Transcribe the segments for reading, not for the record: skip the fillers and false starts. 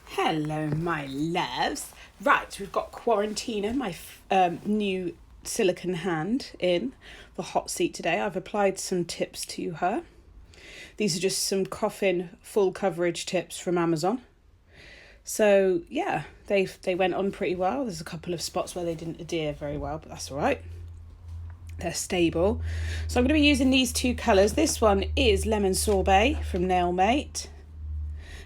Hello my loves. Right, we've got Quarantina, my new silicone hand, in the hot seat today. I've applied some tips to her. These are just some coffin full coverage tips from Amazon. So yeah, they went on pretty well. There's a couple of spots where they didn't adhere very well, but that's all right. They're stable. So I'm going to be using these two colours. This one is Lemon Sorbet from Nailmate.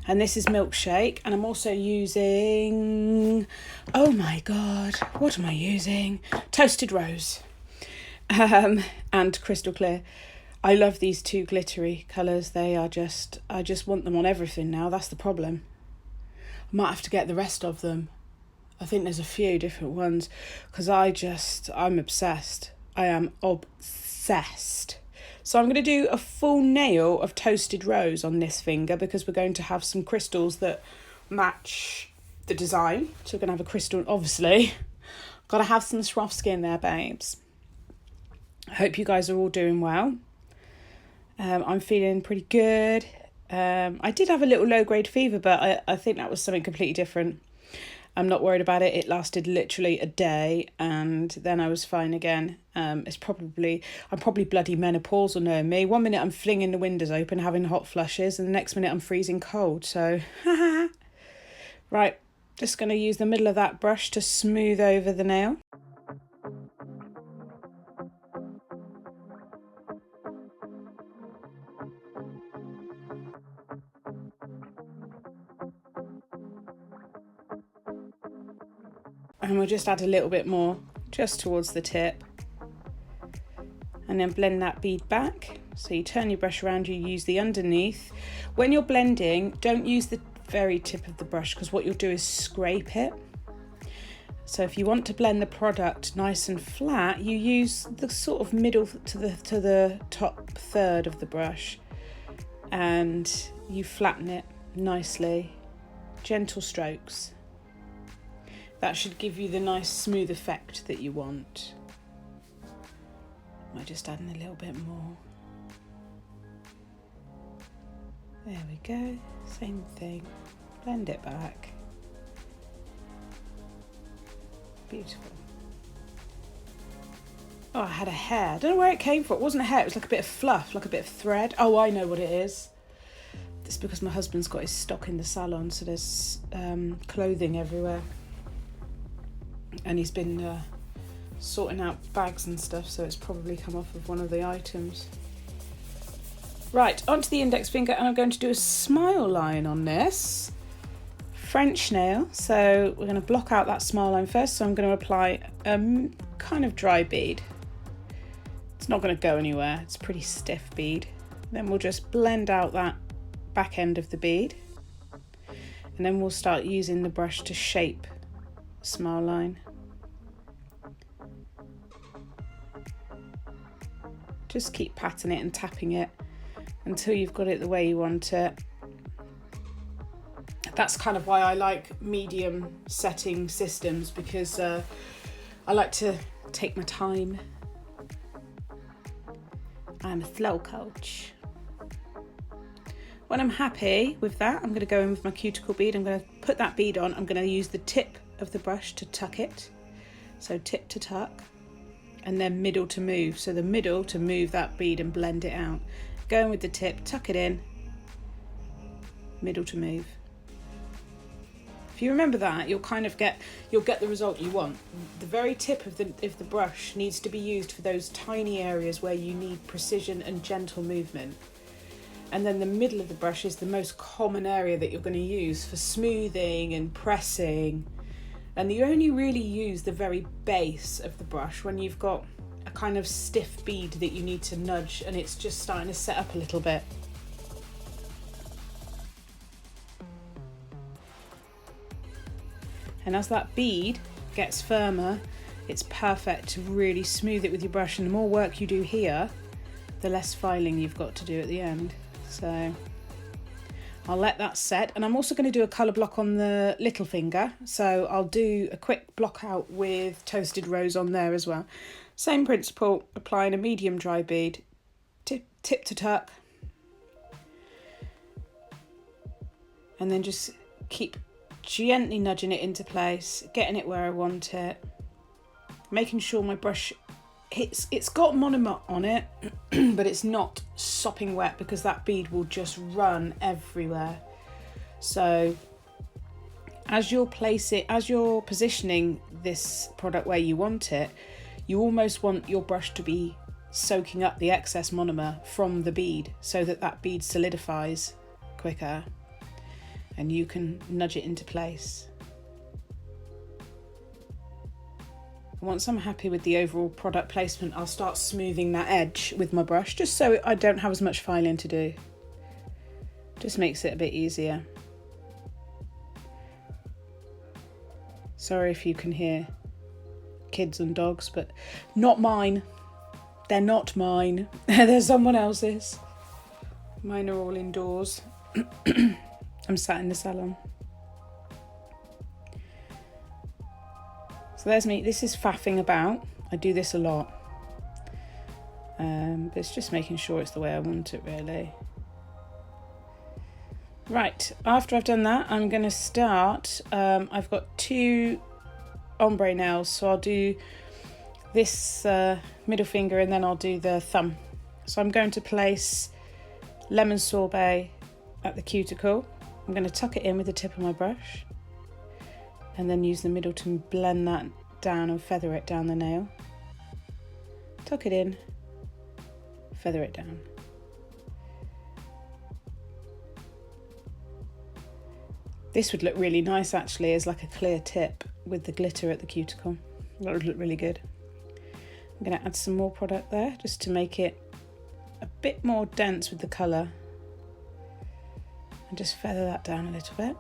And this is Milkshake. And I'm also using, oh my God, what am I using? Toasted Rose and Crystal Clear. I love these two glittery colours. They are just, I just want them on everything now. That's the problem. I might have to get the rest of them. I think there's a few different ones because I'm obsessed. I am obsessed. So I'm going to do a full nail of Toasted Rose on this finger because we're going to have some crystals that match the design. So we're going to have a crystal, obviously. Got to have some Swarovski in there, babes. I hope you guys are all doing well. I'm feeling pretty good. I did have a little low-grade fever, but I think that was something completely different. I'm not worried about it. It lasted literally a day and then I was fine again. I'm probably bloody menopausal, knowing me. 1 minute I'm flinging the windows open, having hot flushes, and the next minute I'm freezing cold. So, right, just going to use the middle of that brush to smooth over the nail. And we'll just add a little bit more just towards the tip and then blend that bead back. So you turn your brush around, you use the underneath. When you're blending, don't use the very tip of the brush because what you'll do is scrape it. So if you want to blend the product nice and flat, you use the sort of middle to the top third of the brush and you flatten it nicely, gentle strokes. That should give you the nice smooth effect that you want. Might just add in a little bit more. There we go, same thing. Blend it back. Beautiful. Oh, I had a hair. I don't know where it came from. It wasn't a hair, it was like a bit of fluff, like a bit of thread. Oh, I know what it is. It's because my husband's got his stock in the salon, so there's clothing everywhere. And he's been sorting out bags and stuff, so it's probably come off of one of the items. Right, onto the index finger, and I'm going to do a smile line on this. French nail, so we're going to block out that smile line first, so I'm going to apply a kind of dry bead. It's not going to go anywhere, it's a pretty stiff bead. Then we'll just blend out that back end of the bead. And then we'll start using the brush to shape the smile line. Just keep patting it and tapping it until you've got it the way you want it. That's kind of why I like medium setting systems, because I like to take my time. I'm a flow coach. When I'm happy with that, I'm going to go in with my cuticle bead. I'm going to put that bead on. I'm going to use the tip of the brush to tuck it. So tip to tuck. And then middle to move. So the middle to move that bead and blend it out. Go in with the tip, tuck it in, middle to move. If you remember that, you'll get the result you want. The very tip of the brush needs to be used for those tiny areas where you need precision and gentle movement. And then the middle of the brush is the most common area that you're going to use for smoothing and pressing. And you only really use the very base of the brush when you've got a kind of stiff bead that you need to nudge and it's just starting to set up a little bit. And as that bead gets firmer, it's perfect to really smooth it with your brush. And the more work you do here, the less filing you've got to do at the end. So I'll let that set, and I'm also going to do a colour block on the little finger, so I'll do a quick block out with Toasted Rose on there as well. Same principle, applying a medium dry bead tip to tuck. And then just keep gently nudging it into place, getting it where I want it, making sure my brush it's got monomer on it, but it's not sopping wet because that bead will just run everywhere. So as you're positioning this product where you want it, you almost want your brush to be soaking up the excess monomer from the bead so that that bead solidifies quicker and you can nudge it into place. Once I'm happy with the overall product placement, I'll start smoothing that edge with my brush, just so I don't have as much filing to do. Just makes it a bit easier. Sorry if you can hear kids and dogs, but not mine. They're not mine. They're someone else's. Mine are all indoors. I'm sat in the salon. So there's me. This is faffing about. I do this a lot. But it's just making sure it's the way I want it, really. Right, after I've done that, I'm going to start. I've got 2 ombre nails, so I'll do this middle finger and then I'll do the thumb. So I'm going to place lemon sorbet at the cuticle. I'm going to tuck it in with the tip of my brush and then use the middle to blend that down and feather it down the nail. Tuck it in, feather it down. This would look really nice actually as like a clear tip with the glitter at the cuticle. That would look really good. I'm going to add some more product there just to make it a bit more dense with the colour. And just feather that down a little bit.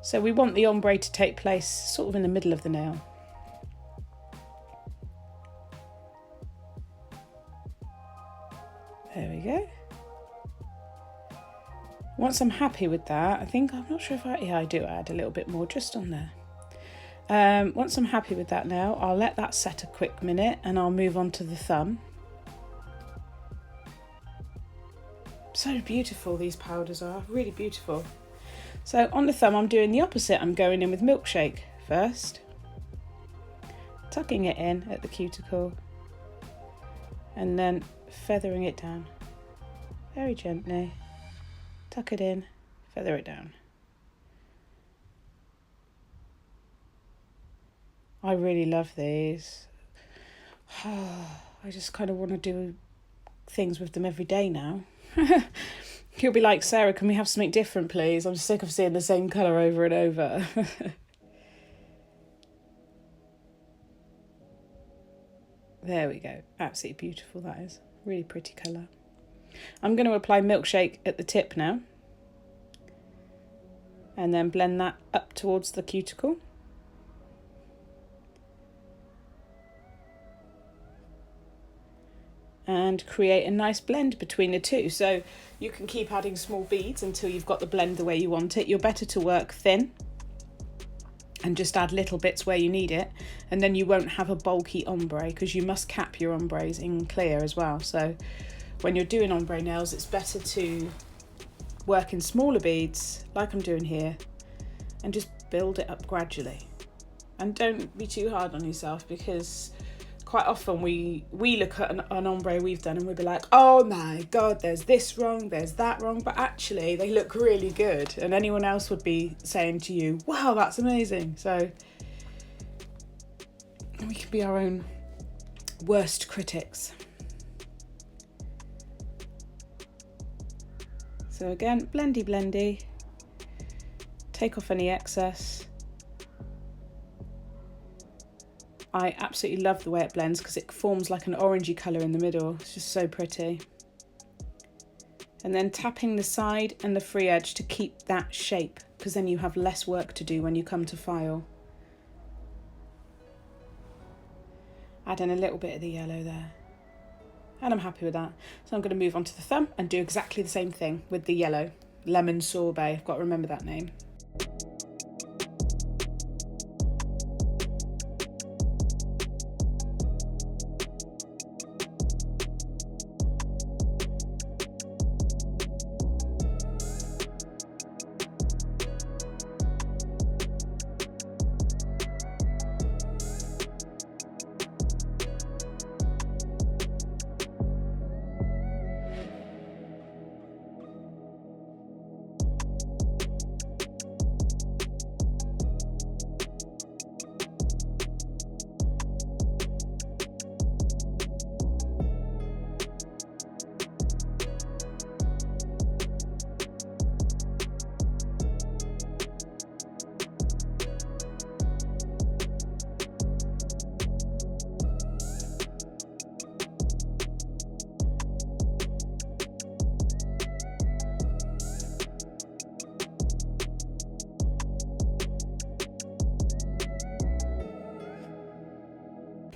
So we want the ombre to take place sort of in the middle of the nail. There we go. Once I'm happy with that, I'm not sure if I do add a little bit more just on there. Once I'm happy with that now, I'll let that set a quick minute and I'll move on to the thumb. So beautiful these powders are, really beautiful. So on the thumb I'm doing the opposite. I'm going in with Milkshake first, tucking it in at the cuticle and then feathering it down very gently. Tuck it in, feather it down. I really love these. I just kind of want to do things with them every day now. You'll be like, Sarah, can we have something different, please? I'm sick of seeing the same colour over and over. There we go. Absolutely beautiful, that is. Really pretty colour. I'm going to apply Milkshake at the tip now. And then blend that up towards the cuticle. And create a nice blend between the two. So you can keep adding small beads until you've got the blend the way you want it. You're better to work thin and just add little bits where you need it. And then you won't have a bulky ombre because you must cap your ombres in clear as well. So when you're doing ombre nails, it's better to work in smaller beads like I'm doing here and just build it up gradually. And don't be too hard on yourself because quite often we look at an ombre we've done and we'll be like, oh my God, there's this wrong, there's that wrong, but actually they look really good. And anyone else would be saying to you, wow, that's amazing. So we can be our own worst critics. So again, blendy, blendy, take off any excess. I absolutely love the way it blends because it forms like an orangey colour in the middle. It's just so pretty. And then tapping the side and the free edge to keep that shape because then you have less work to do when you come to file. Add in a little bit of the yellow there. And I'm happy with that. So I'm going to move on to the thumb and do exactly the same thing with the yellow. Lemon Sorbet, I've got to remember that name.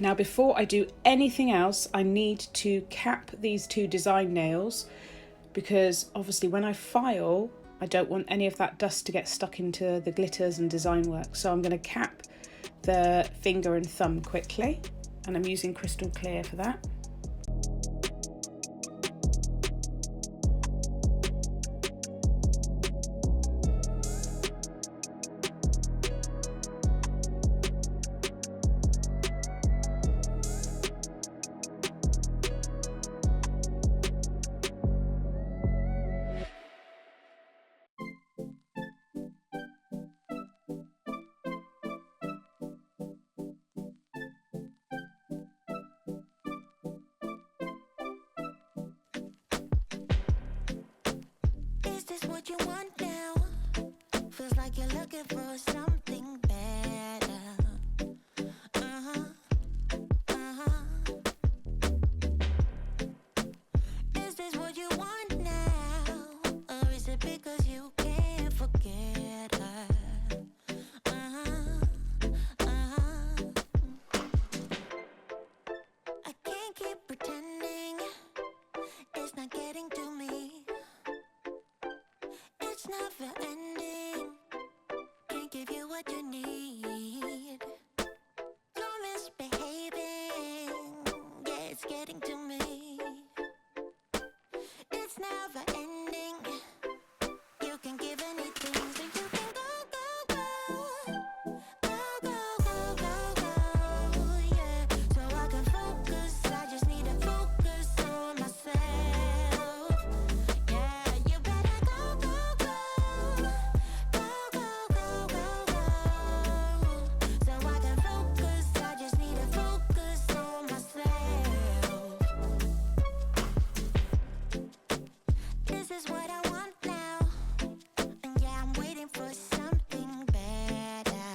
Now before I do anything else, I need to cap these two design nails, because obviously when I file, I don't want any of that dust to get stuck into the glitters and design work. So I'm going to cap the finger and thumb quickly, and I'm using crystal clear for that. What you want now? Feels like you're looking for something better. Is this what you want now? Or is it because you can't forget her? I can't keep pretending it's not getting to me. It's never ending. Can't give you what you need. You're misbehaving. Yeah, it's getting to me. It's never ending. You can give anything, so you can go, yeah. So I can focus. I just need to focus on myself. Yeah, you better go. So I can focus, I just need to focus on myself. This is what I want now. And yeah, I'm waiting for something better.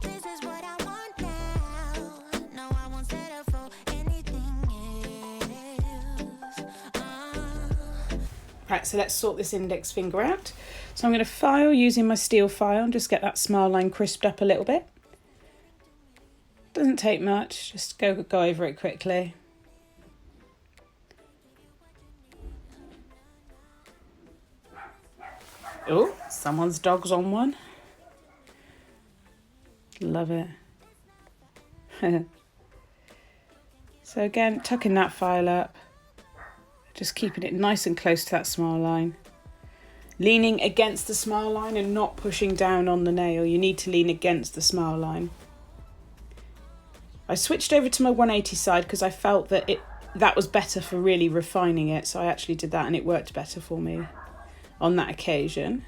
This is what I want now. No, I won't settle for anything else. Right, so let's sort this index finger out. So I'm going to file using my steel file and just get that smile line crisped up a little bit. Doesn't take much, just go over it quickly. Oh, someone's dog's on one. Love it. So again, tucking that file up, just keeping it nice and close to that smile line. Leaning against the smile line and not pushing down on the nail. You need to lean against the smile line. I switched over to my 180 side because I felt that that was better for really refining it. So I actually did that and it worked better for me on that occasion.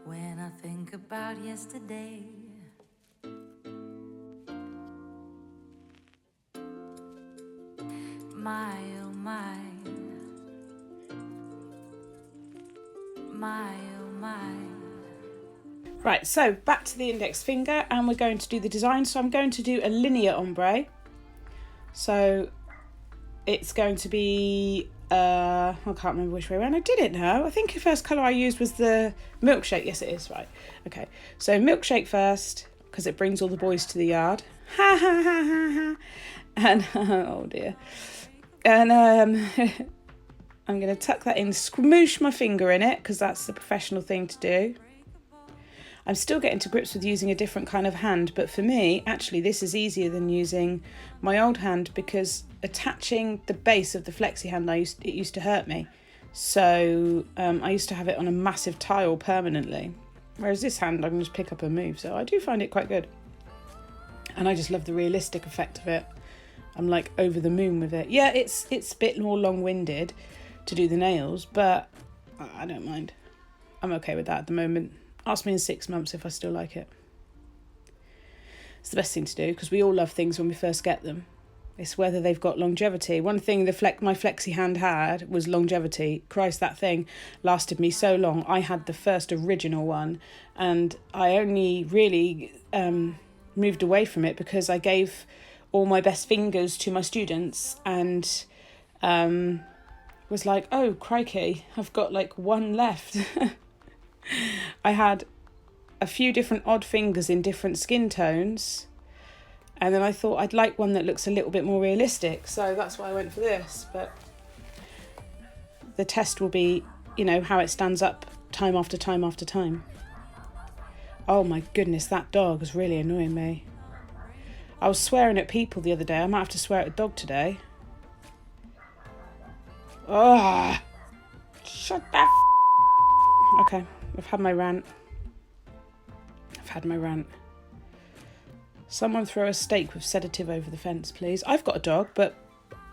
When I think about yesterday, my oh my, my oh my. Right, so back to the index finger and we're going to do the design. So I'm going to do a linear ombre. So it's going to be, I can't remember which way around I did it now. I think the first colour I used was the milkshake. Yes, it is, right. Okay, so milkshake first, because it brings all the boys to the yard. Ha ha ha ha ha. And, oh dear. And I'm going to tuck that in, smoosh my finger in it, because that's the professional thing to do. I'm still getting to grips with using a different kind of hand, but for me, actually, this is easier than using my old hand because attaching the base of the flexi hand, it used to hurt me. So I used to have it on a massive tile permanently, whereas this hand I can just pick up and move. So I do find it quite good. And I just love the realistic effect of it. I'm like over the moon with it. Yeah, it's a bit more long-winded to do the nails, but I don't mind. I'm okay with that at the moment. Ask me in 6 months if I still like it. It's the best thing to do, because we all love things when we first get them. It's whether they've got longevity. One thing my flexi hand had was longevity. Christ, that thing lasted me so long. I had the first original one, and I only really moved away from it because I gave all my best fingers to my students, and was like, oh crikey, I've got like one left. I had a few different odd fingers in different skin tones, and then I thought I'd like one that looks a little bit more realistic, so that's why I went for this. But the test will be, you know, how it stands up time after time after time. Oh my goodness, that dog is really annoying me. I was swearing at people the other day. I might have to swear at a dog today. Oh, shut that. Okay, I've had my rant. Someone throw a steak with sedative over the fence, please. I've got a dog, but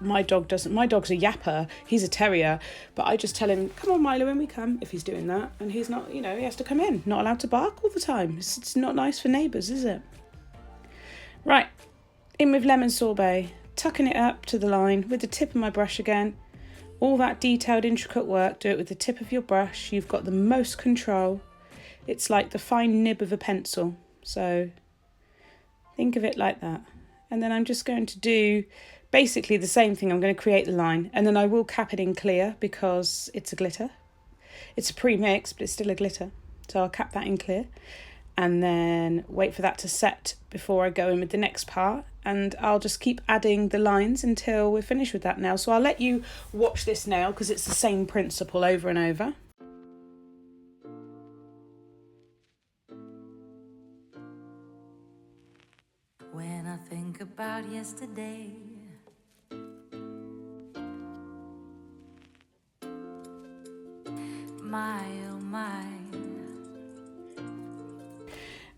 my dog doesn't. My dog's a yapper. He's a terrier, but I just tell him, come on, Milo, when we come, if he's doing that. And he's not, you know, he has to come in. Not allowed to bark all the time. It's not nice for neighbours, is it? Right, in with lemon sorbet. Tucking it up to the line with the tip of my brush again. All that detailed, intricate work, do it with the tip of your brush. You've got the most control. It's like the fine nib of a pencil. So think of it like that. And then I'm just going to do basically the same thing. I'm going to create the line, and then I will cap it in clear because it's a glitter. It's a pre-mix, but it's still a glitter. So I'll cap that in clear and then wait for that to set before I go in with the next part. And I'll just keep adding the lines until we're finished with that nail. So I'll let you watch this nail because it's the same principle over and over. When I think about yesterday, my oh my.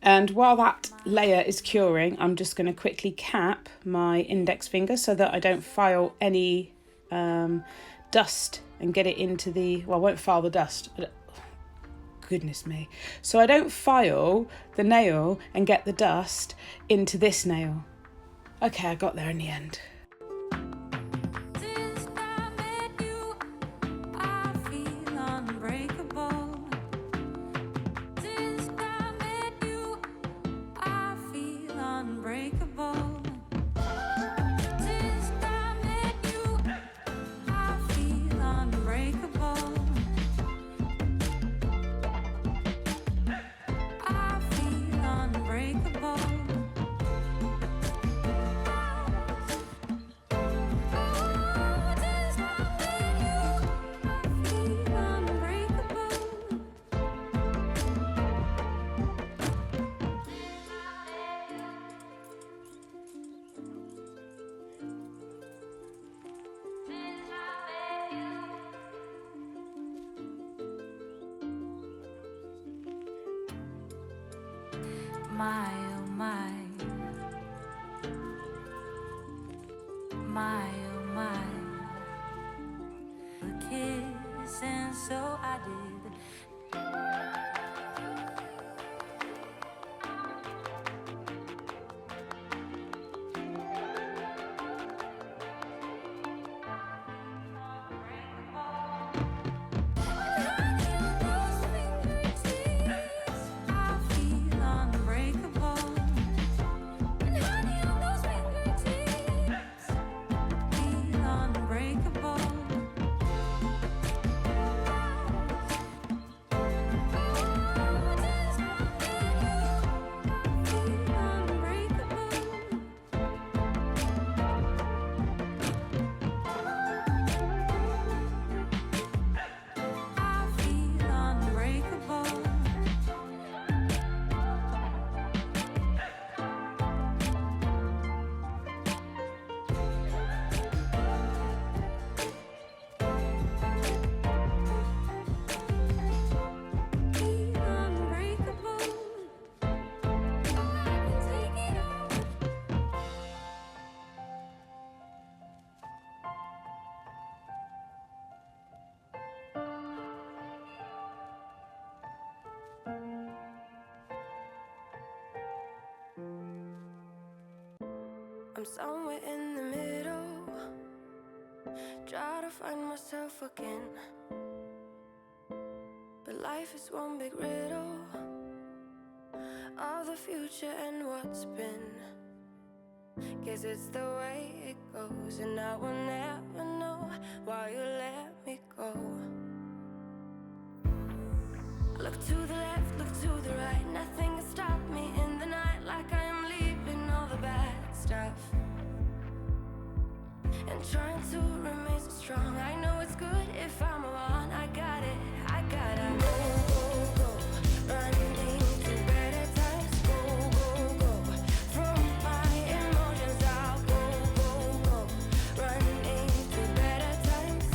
And while that layer is curing, I'm just going to quickly cap my index finger so that I don't file any dust and get it into the, well, I won't file the dust. Goodness me. So I don't file the nail and get the dust into this nail. Okay, I got there in the end. Since I met you, I feel unbreakable. Since I met you, I feel unbreakable. Since I met you, I feel unbreakable. I feel unbreakable. My oh my, my oh my, a kiss and so I did. I feel unbreakable. somewhere in the middle, try to find myself again. But life is one big riddle of the future and what's been. Guess it's the way it goes, and I will never know why you let me go. Look to the left, look to the right, nothing can stop me in the night, like I am leaving all the bad stuff and trying to remain so strong. I know it's good if I'm wrong. I got it, I gotta go, go, go, running to better times. Go, go, go, from my emotions I'll go, go, go, running to better times,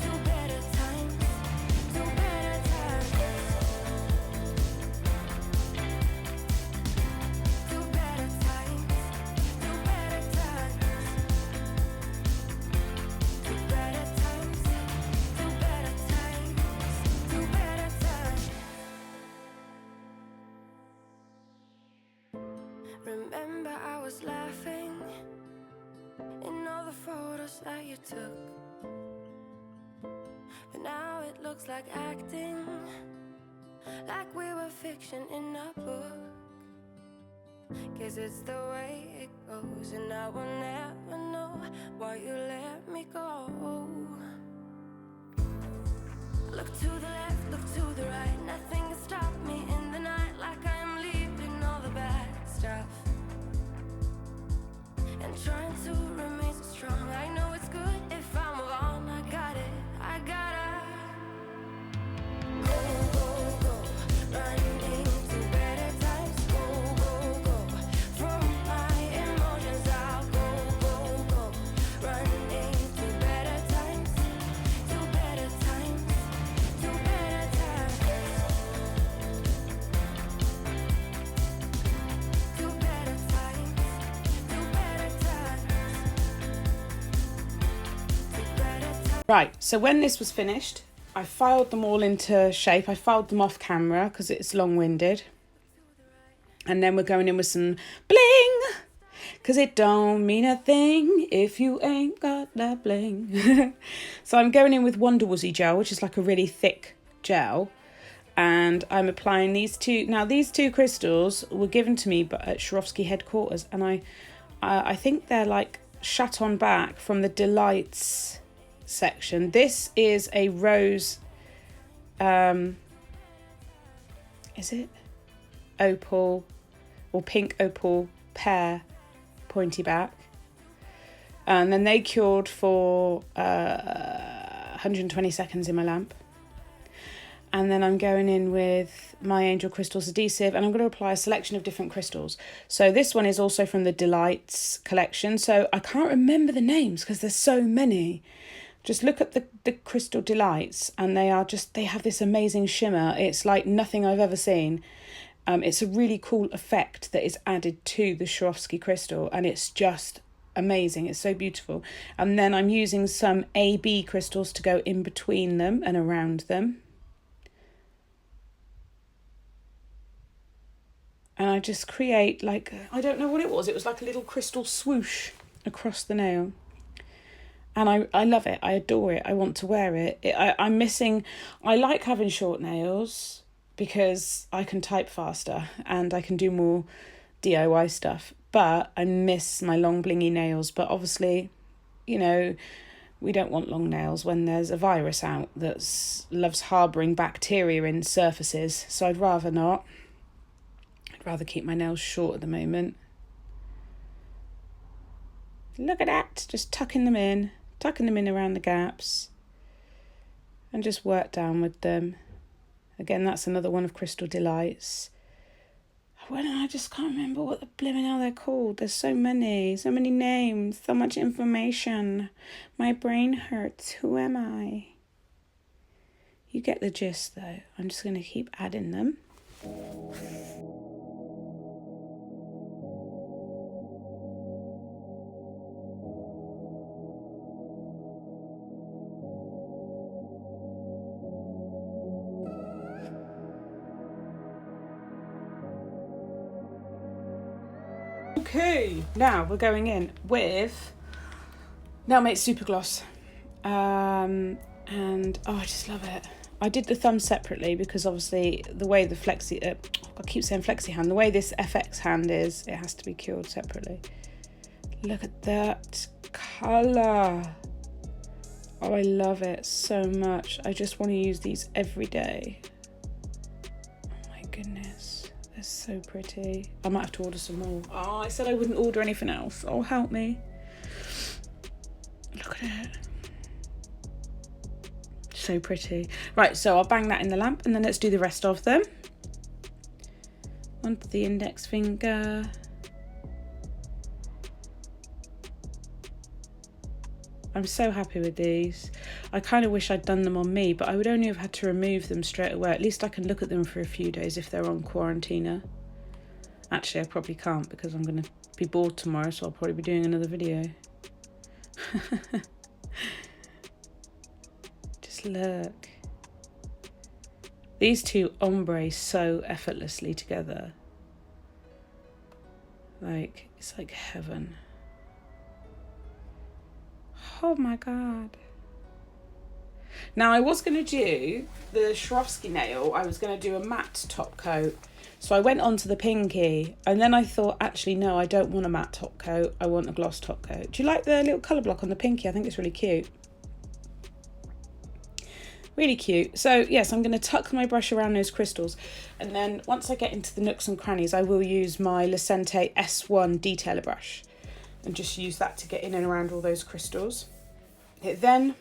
to better times, to better times, to better times, to better times. To better times, to better times, to better times. Remember I was laughing in all the photos that you took, but now it looks like acting, like we were fiction in a book. Guess it's the way it goes, and I will never know why you let me go. Look to the left, look to the right, nothing can stop me in the night, like I am leaving all the bad stuff and trying to remain so strong. I know it's good if I'm wrong. I got it, I gotta go, go, go, running to better times. Go, go, go, from my emotions I'll go, go, go, running to better times, to better times, to better times, to better times, to better times, to better times. Right, so when this was finished, I filed them all into shape. I filed them off camera because it's long-winded. And then we're going in with some bling, because it don't mean a thing if you ain't got that bling. So I'm going in with Wonder Woozy gel, which is like a really thick gel. And I'm applying these two. Now, these two crystals were given to me at Swarovski headquarters. And I think they're like Chaton back from the Delights section. This is a rose, is it opal or pink opal pear pointy back, and then they cured for 120 seconds in my lamp. And then I'm going in with my Angel Crystals Adhesive, and I'm going to apply a selection of different crystals. So this one is also from the Delights collection, so I can't remember the names because there's so many. Just look at the Crystal Delights, and they have this amazing shimmer. It's like nothing I've ever seen. It's a really cool effect that is added to the Swarovski crystal, and it's just amazing. It's so beautiful. And then I'm using some AB crystals to go in between them and around them. And I just create like, I don't know what it was. It was like a little crystal swoosh across the nail. And I love it. I adore it. I want to wear it. I like having short nails because I can type faster and I can do more DIY stuff. But I miss my long blingy nails. But obviously, you know, we don't want long nails when there's a virus out that loves harbouring bacteria in surfaces. So I'd rather not. I'd rather keep my nails short at the moment. Look at that. Just tucking them in around the gaps, and just work down with them. Again, that's another one of Crystal Delights. I just can't remember what the blimmin' hell they're called. There's so many names, so much information. My brain hurts. Who am I? You get the gist though. I'm just going to keep adding them. Okay, now we're going in with Nailmate Super Gloss. And oh, I just love it. I did the thumb separately because obviously the way the flexi, I keep saying flexi hand, the way this FX hand is, it has to be cured separately. Look at that colour. Oh, I love it so much. I just want to use these every day. Oh my goodness, they're so pretty. I might have to order some more. Oh, I said I wouldn't order anything else. Oh, help me. Look at it. So pretty. Right, so I'll bang that in the lamp and then let's do the rest of them. Onto the index finger. I'm so happy with these. I kind of wish I'd done them on me, but I would only have had to remove them straight away. At least I can look at them for a few days if they're on quarantine. Actually, I probably can't because I'm going to be bored tomorrow, so I'll probably be doing another video. Just look. These two ombre so effortlessly together. Like, it's like heaven. Oh my god. Now I was going to do the Swarovski nail. I was going to do a matte top coat. So I went on to the pinky and then I thought, actually, no, I don't want a matte top coat. I want a gloss top coat. Do you like the little colour block on the pinky? I think it's really cute. Really cute. So yes, I'm going to tuck my brush around those crystals. And then once I get into the nooks and crannies, I will use my Lucente S1 detailer brush and just use that to get in and around all those crystals. It then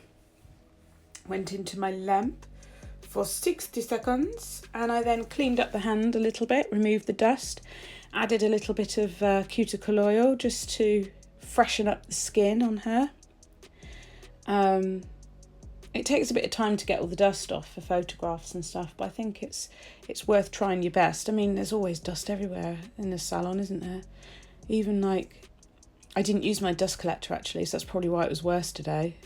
went into my lamp for 60 seconds and I then cleaned up the hand a little bit, removed the dust, added a little bit of cuticle oil just to freshen up the skin on her. It takes a bit of time to get all the dust off for photographs and stuff, but I think it's worth trying your best. I mean, there's always dust everywhere in the salon, isn't there? Even like, I didn't use my dust collector actually, so that's probably why it was worse today.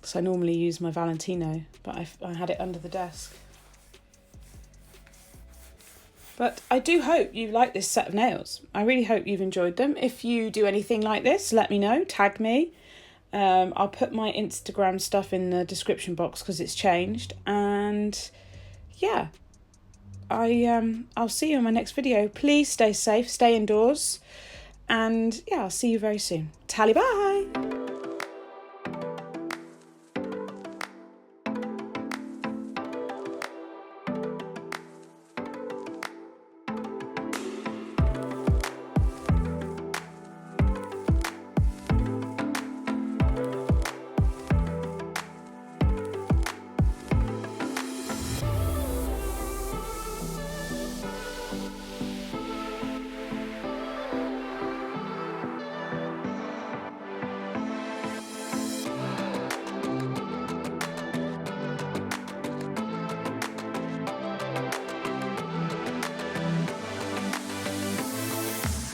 So I normally use my Valentino, but I had it under the desk. But I do hope you like this set of nails. I really hope you've enjoyed them. If you do anything like this, let me know, tag me. I'll put my Instagram stuff in the description box because it's changed. And yeah, I'll see you in my next video. Please stay safe, stay indoors. And yeah, I'll see you very soon. Tally bye!